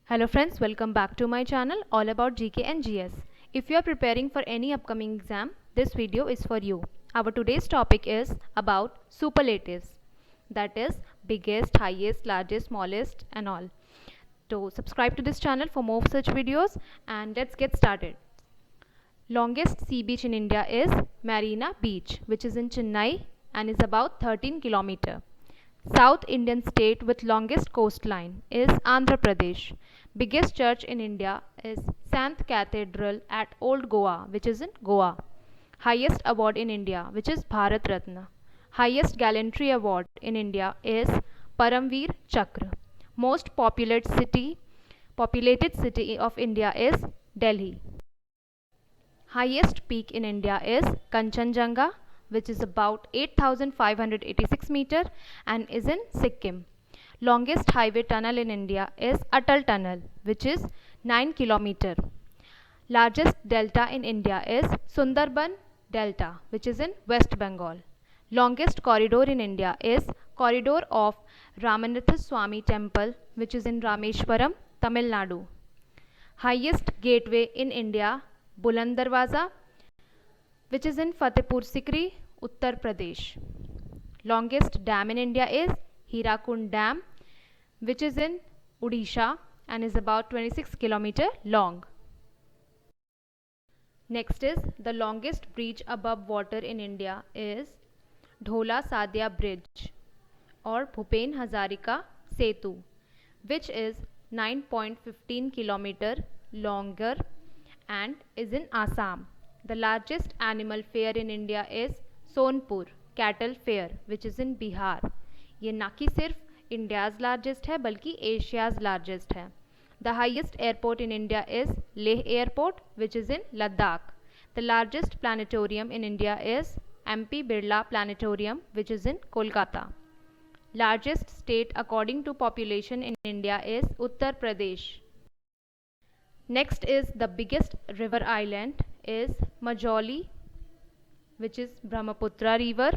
Hello friends, welcome back to my channel all about GK and GS. If you are preparing for any upcoming exam, this video is for you. Our today's topic is about superlatives. That is biggest, highest, largest, smallest and all. So subscribe to this channel for more such videos and let's get started. Longest sea beach in India is Marina Beach, which is in Chennai and is about 13 km. South Indian state with longest coastline is Andhra Pradesh. Biggest church in India is Sant Cathedral at Old Goa, which is in Goa. Highest award in India, which is Bharat Ratna. Highest gallantry award in India is Paramveer Chakra. Most populated city of India is Delhi. Highest peak in India is Kanchenjunga, which is about 8,586 meter and is in Sikkim. Longest highway tunnel in India is Atal Tunnel, which is 9 km. Largest delta in India is Sundarban Delta, which is in West Bengal. Longest corridor in India is Corridor of Ramanatha Swami Temple, which is in Rameshwaram, Tamil Nadu. Highest gateway in India, Buland Darwaza, which is in Fatehpur Sikri, Uttar Pradesh. Longest dam in India is Hirakund Dam, which is in Odisha and is about 26 km long. Next is the longest bridge above water in India is Dhola Sadia Bridge or Bhupen Hazarika Setu, which is 9.15 km longer and is in Assam. The largest animal fair in India is Sonpur Cattle Fair, which is in Bihar. ये ना कि सिर्फ India's largest है बल्कि Asia's largest है. The highest airport in India is Leh Airport, which is in Ladakh. The largest planetarium in India is MP Birla Planetarium, which is in Kolkata. Largest state according to population in India is Uttar Pradesh. Next is the biggest river island is Majoli, which is Brahmaputra river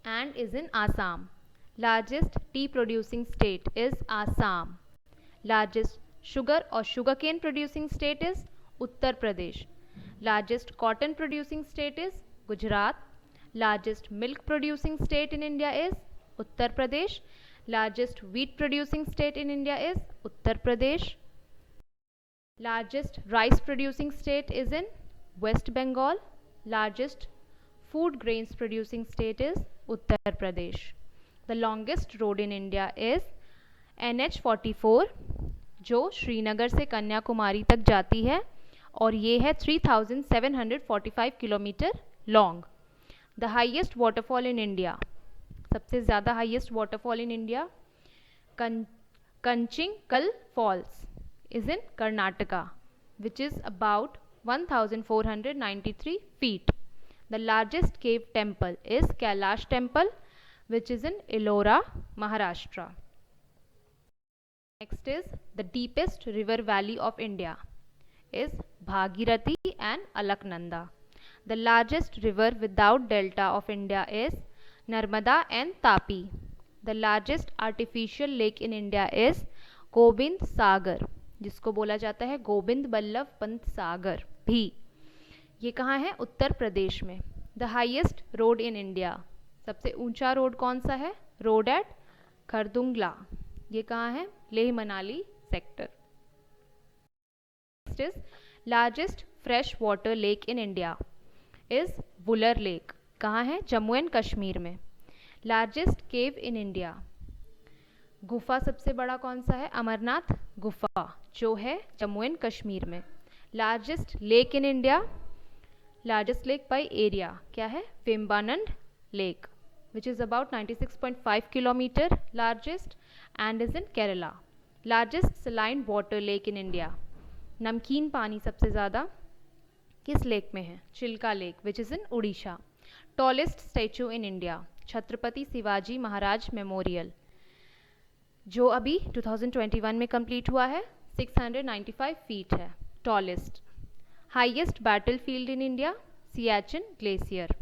and is in Assam. Largest tea producing state is Assam. Largest sugar or sugarcane producing state is Uttar Pradesh. Largest cotton producing state is Gujarat. Largest milk producing state in India is Uttar Pradesh. Largest wheat producing state in India is Uttar Pradesh. Largest rice producing state is in West Bengal. Largest food grains producing state is Uttar Pradesh. The longest road in India is NH44, जो श्रीनगर से कन्याकुमारी तक जाती है और ये है 3745 kilometre long. The highest waterfall in India, सबसे ज़्यादा highest waterfall in India Kunchikal falls is in Karnataka, which is about 1493 feet. The largest cave temple is Kailash Temple, which is in Ellora, Maharashtra. Next is the deepest river valley of India is Bhagirathi and Alaknanda. The largest river without delta of India is Narmada and Tapi. The largest artificial lake in India is Gobind Sagar, जिसको बोला जाता है गोविंद बल्लभ पंत सागर भी. ये कहाँ है? उत्तर प्रदेश में. The highest road in India, सबसे ऊंचा रोड कौन सा है? Road at Khardungla. ये कहाँ है? Leh Manali sector. Next is largest fresh water lake in India is Wular lake. कहाँ है? जम्मू एंड कश्मीर में. लार्जेस्ट केव इन इंडिया, गुफा सबसे बड़ा कौन सा है? अमरनाथ गुफा, जो है जम्मू एंड कश्मीर में. Largest lake in India, largest lake by area क्या है? Vembanad lake, which is about 96.5 kilometre largest and is in Kerala. Largest saline water lake in India, नमकीन पानी सबसे ज़्यादा किस लेक में है? Chilka lake, which is in Orissa. Tallest statue in India, Chhatrapati Shivaji Maharaj memorial, जो अभी 2021 में कंप्लीट हुआ है. 695 फीट है, tallest. Highest battle field in India, Siachen glacier.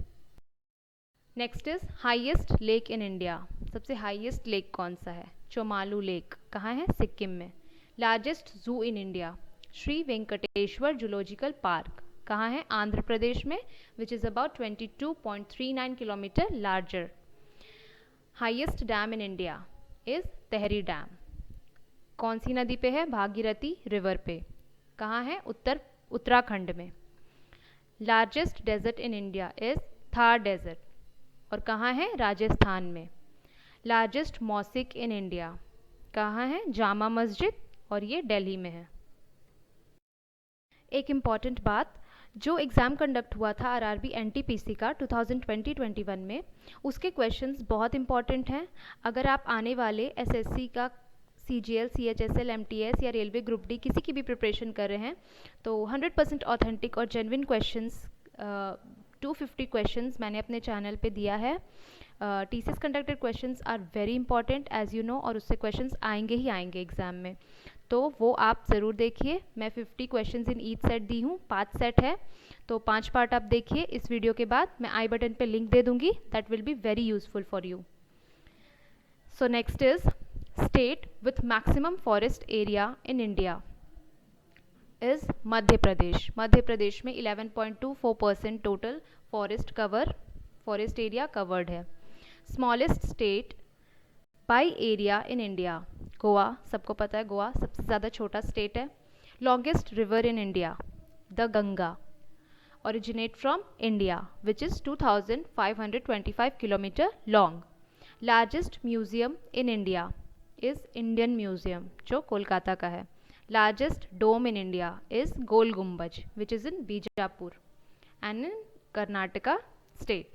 Next is highest lake in India, सबसे हाईएस्ट लेक कौन सा है? चोमालू लेक. कहाँ है? सिक्किम में. Largest zoo in India, Shri Venkateshwara zoological park, कहाँ है? आंध्र प्रदेश में, which is about 22.39 kilometre larger. Highest dam in India is Tehri dam. कौन सी नदी पे है? भागीरथी रिवर पे. कहाँ है? उत्तराखंड में. Largest desert in India is Thar desert, और कहाँ है? राजस्थान में. लार्जेस्ट मॉस्क इन इंडिया कहाँ है? जामा मस्जिद, और ये दिल्ली में है. एक इम्पॉर्टेंट बात, जो एग्ज़ाम कंडक्ट हुआ था आरआरबी एनटीपीसी का 2020-21 में, उसके क्वेश्चंस बहुत इंपॉर्टेंट हैं. अगर आप आने वाले एसएससी का सीजीएल, सीएचएसएल, एमटीएस या रेलवे ग्रुप डी किसी की भी प्रिपरेशन कर रहे हैं, तो 100% ऑथेंटिक और जेन्युइन क्वेश्चंस 250 क्वेश्चंस मैंने अपने चैनल पे दिया है. TCS conducted questions are very important as you know, और उससे क्वेश्चंस आएंगे ही आएंगे एग्ज़ाम में, तो वो आप ज़रूर देखिए. मैं 50 क्वेश्चंस इन ईच सेट दी हूँ, 5 सेट है, तो 5 पार्ट आप देखिए. इस वीडियो के बाद मैं आई बटन पे लिंक दे दूँगी, that will be very useful for you. So next is state with maximum forest area in India is Madhya Pradesh. Madhya Pradesh में 11.24% टोटल फॉरेस्ट एरिया कवर्ड है. Smallest state by area in India, Goa. सबको पता है गोवा सबसे ज़्यादा छोटा स्टेट है. Longest river in India, the Ganga, originate from India, which is 2525 kilometer long. Largest museum in India is Indian Museum, जो कोलकाता का है. Largest dome in India is Gol Gumbaj, which is in Bijapur and in Karnataka state.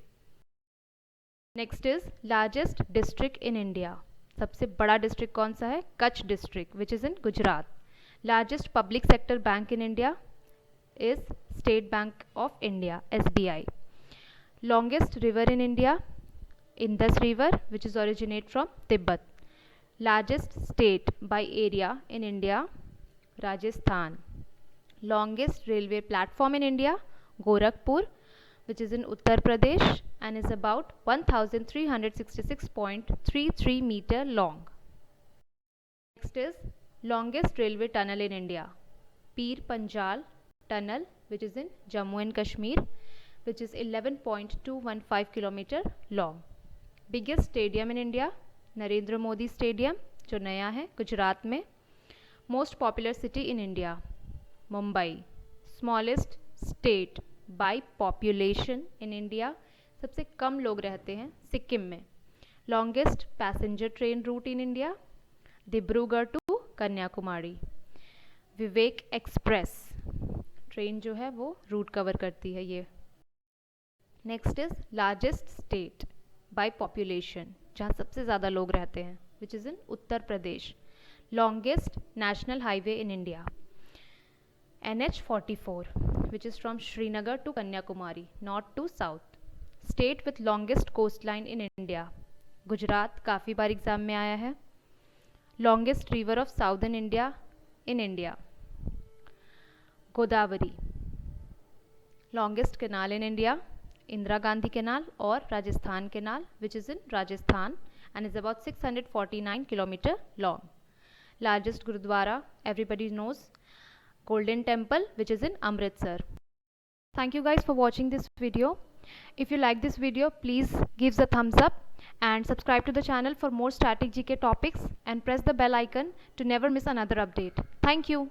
Next is largest district in India. सबसे बड़ा district कौन सा है? Kutch district, which is in Gujarat. Largest public sector bank in India is State Bank of India, SBI. Longest river in India, Indus River, which is originate from Tibet. Largest state by area in India, Rajasthan. Longest railway platform in India, Gorakhpur, which is in Uttar Pradesh and is about 1366.33 meter long. Next is longest railway tunnel in India, Pir Panjal Tunnel, which is in Jammu and Kashmir, which is 11.215 kilometer long. Biggest stadium in India, Narendra Modi Stadium, जो नया है गुजरात में. Most popular city in India, Mumbai. Smallest state by population in India, सबसे कम लोग रहते हैं सिक्किम में. Longest passenger train route in India, Dibrugarh to Kanyakumari. Vivek express train जो है वो रूट कवर करती है ये. Next is largest state by population, जहाँ सबसे ज़्यादा लोग रहते हैं, which is in Uttar Pradesh. Longest national highway in India, NH44, which is from Srinagar to Kanyakumari, north to south. State with longest coast line in India, Gujarat काफ़ी बार एग्जाम में आया है. Longest river of southern India in India, Godavari. Longest canal in India, Indira Gandhi canal और Rajasthan canal, which is in Rajasthan and is about 649 kilometer long. Largest Gurudwara, everybody knows, Golden Temple, which is in Amritsar. Thank you guys for watching this video. If you like this video, please give the thumbs up and subscribe to the channel for more static GK topics and press the bell icon to never miss another update. Thank you.